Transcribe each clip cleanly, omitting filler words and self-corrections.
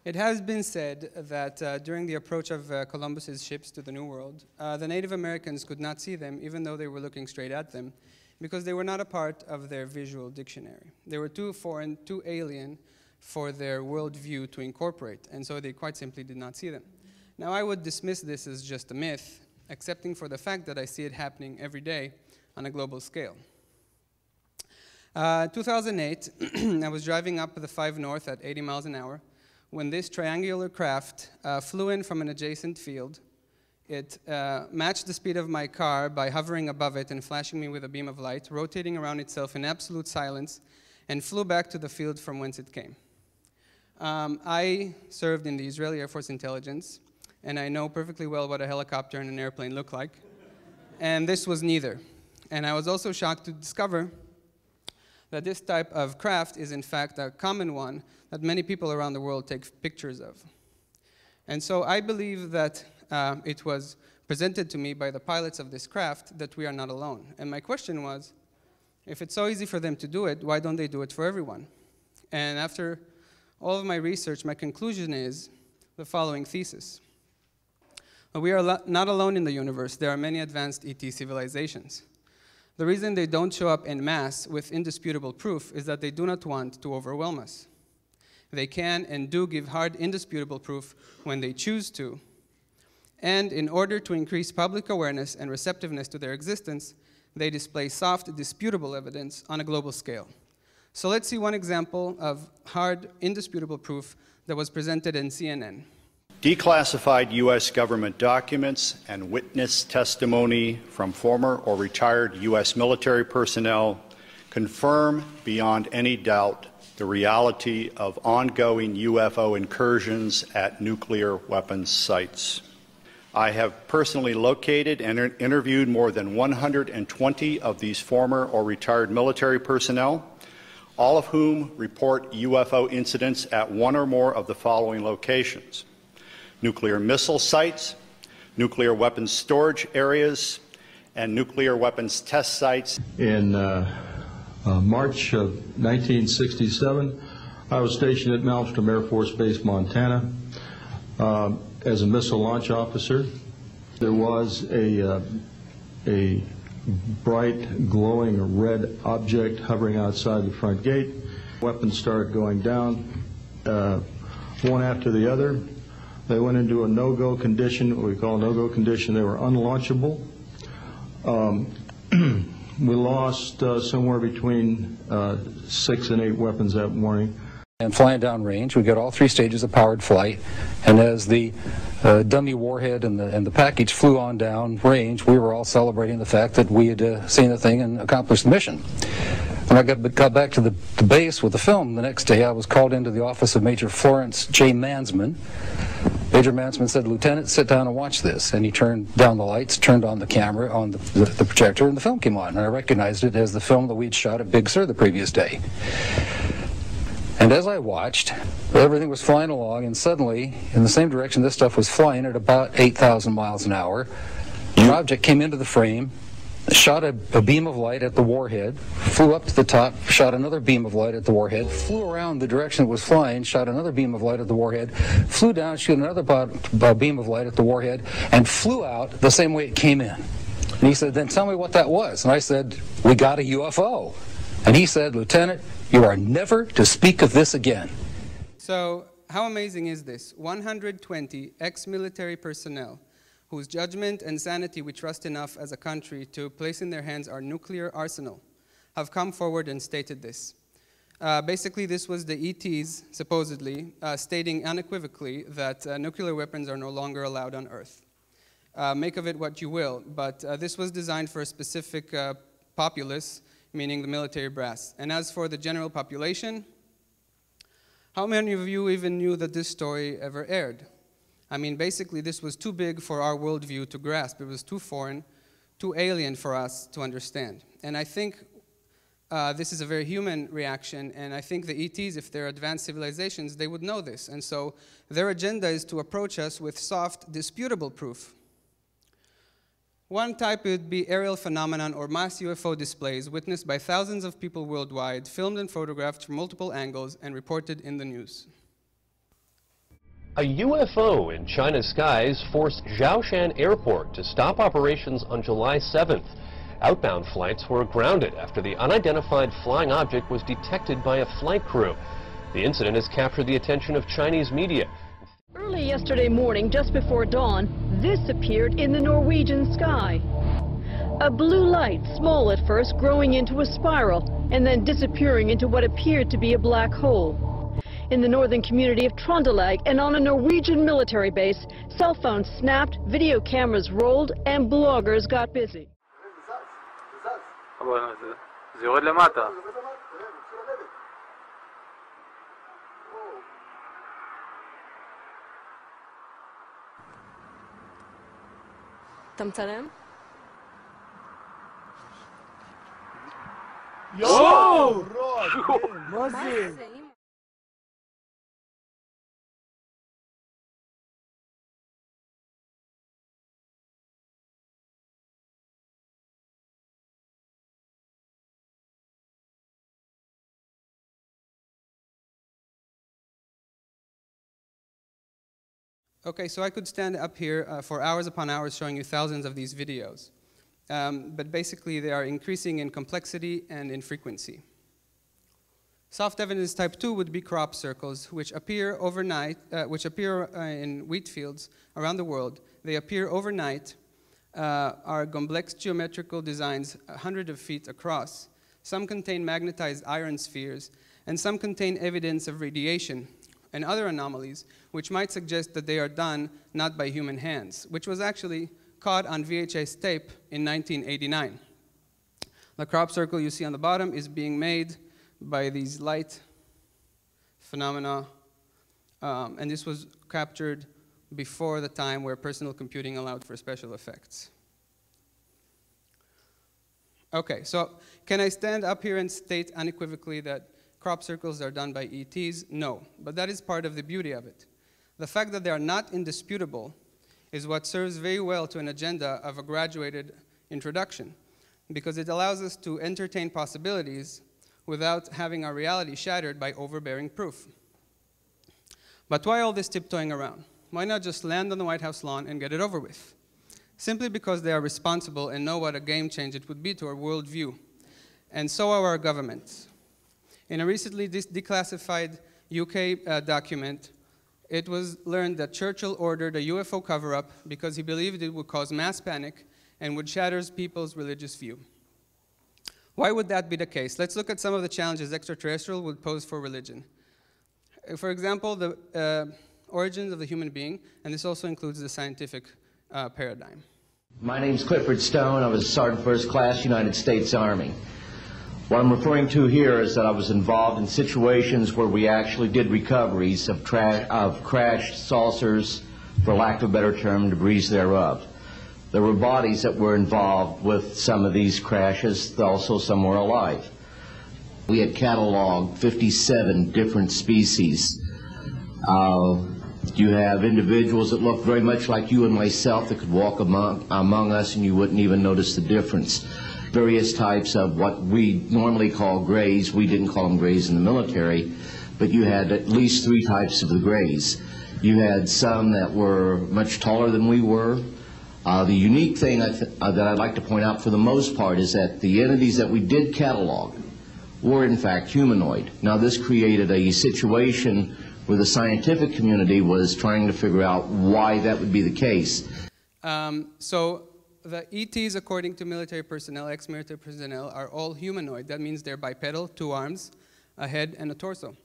It has been said that during the approach of Columbus's ships to the New World, the Native Americans could not see them even though they were looking straight at them because they were not a part of their visual dictionary. They were too foreign, too alien for their worldview to incorporate, and so they quite simply did not see them. Now, I would dismiss this as just a myth, excepting for the fact that I see it happening every day on a global scale. 2008, I was driving up the 5 North at 80 miles an hour when this triangular craft flew in from an adjacent field. It matched the speed of my car by hovering above it and flashing me with a beam of light, rotating around itself in absolute silence, and flew back to the field from whence it came. I served in the Israeli Air Force intelligence, and I know perfectly well what a helicopter and an airplane look like. And this was neither. And I was also shocked to discover that this type of craft is in fact a common one that many people around the world take pictures of. And so I believe that it was presented to me by the pilots of this craft that we are not alone. And my question was, if it's so easy for them to do it, why don't they do it for everyone? And after all of my research, my conclusion is the following thesis. We are not alone in the universe. There are many advanced ET civilizations. The reason they don't show up en masse with indisputable proof is that they do not want to overwhelm us. They can and do give hard, indisputable proof when they choose to. And in order to increase public awareness and receptiveness to their existence, they display soft, disputable evidence on a global scale. So let's see one example of hard, indisputable proof that was presented in CNN. Declassified U.S. government documents and witness testimony from former or retired U.S. military personnel confirm beyond any doubt the reality of ongoing UFO incursions at nuclear weapons sites. I have personally located and interviewed more than 120 of these former or retired military personnel, all of whom report UFO incidents at one or more of the following locations: nuclear missile sites, nuclear weapons storage areas, and nuclear weapons test sites. In March of 1967, I was stationed at Malmstrom Air Force Base, Montana, as a missile launch officer. There was a bright, glowing red object hovering outside the front gate. Weapons started going down, one after the other. They went into a no-go condition, what we call a no-go condition. They were unlaunchable. We lost somewhere between 6 and 8 weapons that morning. And flying down range, we got all 3 stages of powered flight, and as the dummy warhead and the package flew on down range, we were all celebrating the fact that we had seen the thing and accomplished the mission. When I got back to the base with the film the next day, I was called into the office of Major Florence J. Mansman. Major Mansman said, "Lieutenant, sit down and watch this." And he turned down the lights, turned on the camera, on the projector, and the film came on. And I recognized it as the film that we'd shot at Big Sur the previous day. And as I watched, everything was flying along, and suddenly, in the same direction this stuff was flying at about 8,000 miles an hour, an object came into the frame, shot a beam of light at the warhead, flew up to the top, shot another beam of light at the warhead, flew around the direction it was flying, shot another beam of light at the warhead, flew down, shot another beam of light at the warhead, and flew out the same way it came in. And he said, "Then tell me what that was." And I said, "We got a UFO." And he said, "Lieutenant, you are never to speak of this again." So how amazing is this? 120 ex-military personnel whose judgment and sanity we trust enough as a country to place in their hands our nuclear arsenal have come forward and stated this. Basically, this was the ETs, supposedly, stating unequivocally that nuclear weapons are no longer allowed on Earth. Make of it what you will, but this was designed for a specific populace, meaning the military brass. And as for the general population, how many of you even knew that this story ever aired? I mean, basically, this was too big for our worldview to grasp. It was too foreign, too alien for us to understand. And I think this is a very human reaction, and I think the ETs, if they're advanced civilizations, they would know this. And so their agenda is to approach us with soft, disputable proof. One type would be aerial phenomenon or mass UFO displays witnessed by thousands of people worldwide, filmed and photographed from multiple angles, and reported in the news. A UFO in China's skies forced Zhoushan Airport to stop operations on July 7th. Outbound flights were grounded after the unidentified flying object was detected by a flight crew. The incident has captured the attention of Chinese media. Early yesterday morning, just before dawn, this appeared in the Norwegian sky. A blue light, small at first, growing into a spiral, and then disappearing into what appeared to be a black hole. In the northern community of Trondelag and on a Norwegian military base, cell phones snapped, video cameras rolled, and bloggers got busy. אתה מצלם? יואו! מה זה? Okay, so I could stand up here for hours upon hours showing you thousands of these videos. But basically, they are increasing in complexity and in frequency. Soft evidence type 2 would be crop circles, which appear overnight, in wheat fields around the world. They appear overnight, are complex geometrical designs hundreds of feet across. Some contain magnetized iron spheres, and some contain evidence of radiation and other anomalies, which might suggest that they are done not by human hands, which was actually caught on VHS tape in 1989. The crop circle you see on the bottom is being made by these light phenomena, and this was captured before the time where personal computing allowed for special effects. Okay, so can I stand up here and state unequivocally that crop circles are done by ETs? No, but that is part of the beauty of it. The fact that they are not indisputable is what serves very well to an agenda of a graduated introduction, because it allows us to entertain possibilities without having our reality shattered by overbearing proof. But why all this tiptoeing around? Why not just land on the White House lawn and get it over with? Simply because they are responsible and know what a game change it would be to our worldview. And so are our governments. In a recently declassified UK document, it was learned that Churchill ordered a UFO cover-up because he believed it would cause mass panic and would shatter people's religious view. Why would that be the case? Let's look at some of the challenges extraterrestrial would pose for religion. For example, the origins of the human being, and this also includes the scientific paradigm. My name's Clifford Stone. I was Sergeant First Class, United States Army. What I'm referring to here is that I was involved in situations where we actually did recoveries of crashed saucers, for lack of a better term, debris thereof. There were bodies that were involved with some of these crashes, also some were alive. We had cataloged 57 different species. You have individuals that look very much like you and myself that could walk among us and you wouldn't even notice the difference. Various types of what we normally call grays. We didn't call them grays in the military, but you had at least 3 types of the grays. You had some that were much taller than we were. The unique thing that I'd like to point out for the most part is that the entities that we did catalog were in fact humanoid. Now this created a situation where the scientific community was trying to figure out why that would be the case. So the ETs, according to military personnel, ex-military personnel, are all humanoid. That means they're bipedal, 2 arms, a head, and a torso.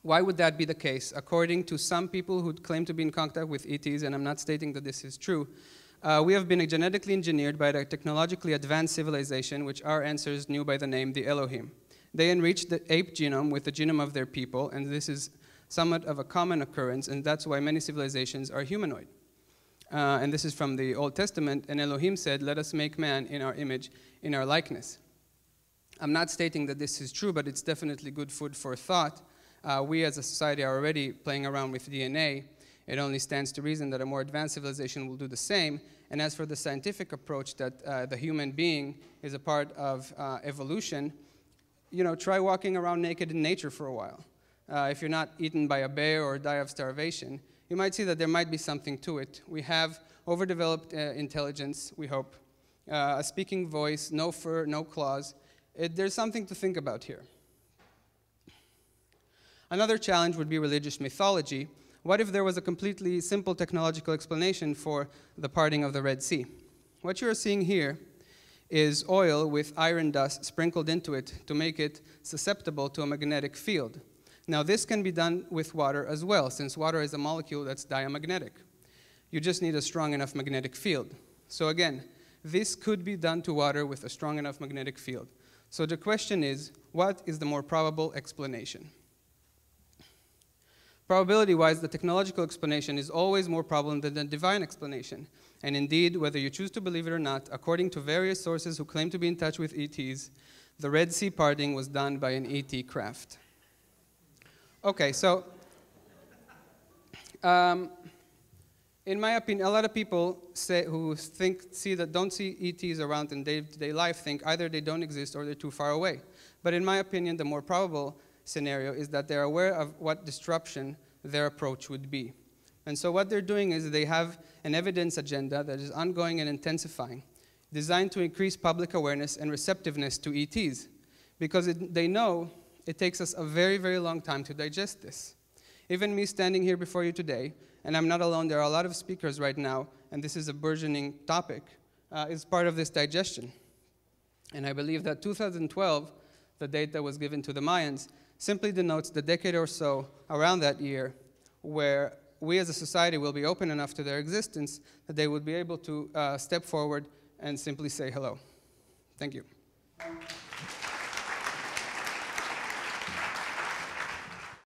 Why would that be the case? According to some people who claim to be in contact with ETs, and I'm not stating that this is true, we have been genetically engineered by a technologically advanced civilization, which our ancestors knew by the name the Elohim. They enriched the ape genome with the genome of their people, and this is somewhat of a common occurrence, and that's why many civilizations are humanoid. And this is from the Old Testament, and Elohim said, "Let us make man in our image, in our likeness." I'm not stating that this is true, but it's definitely good food for thought. We as a society are already playing around with DNA. It only stands to reason that a more advanced civilization will do the same. And as for the scientific approach that the human being is a part of evolution, you know, try walking around naked in nature for a while. If you're not eaten by a bear or die of starvation, you might see that there might be something to it. We have overdeveloped intelligence, we hope, a speaking voice, no fur, no claws. There's something to think about here. Another challenge would be religious mythology. What if there was a completely simple technological explanation for the parting of the Red Sea? What you're seeing here is oil with iron dust sprinkled into it to make it susceptible to a magnetic field. Now, this can be done with water as well, since water is a molecule that's diamagnetic. You just need a strong enough magnetic field. So again, this could be done to water with a strong enough magnetic field. So the question is, what is the more probable explanation? Probability-wise, the technological explanation is always more probable than the divine explanation. And indeed, whether you choose to believe it or not, according to various sources who claim to be in touch with ETs, the Red Sea parting was done by an ET craft. Okay, so in my opinion, a lot of people don't see ETs around in day-to-day life think either they don't exist or they're too far away. But in my opinion, the more probable scenario is that they're aware of what disruption their approach would be. And so what they're doing is they have an evidence agenda that is ongoing and intensifying, designed to increase public awareness and receptiveness to ETs, because they know it takes us a very, very long time to digest this. Even me standing here before you today, and I'm not alone, there are a lot of speakers right now, and this is a burgeoning topic, is part of this digestion. And I believe that 2012, the date that was given to the Mayans, simply denotes the decade or so around that year where we as a society will be open enough to their existence that they would be able to step forward and simply say hello. Thank you.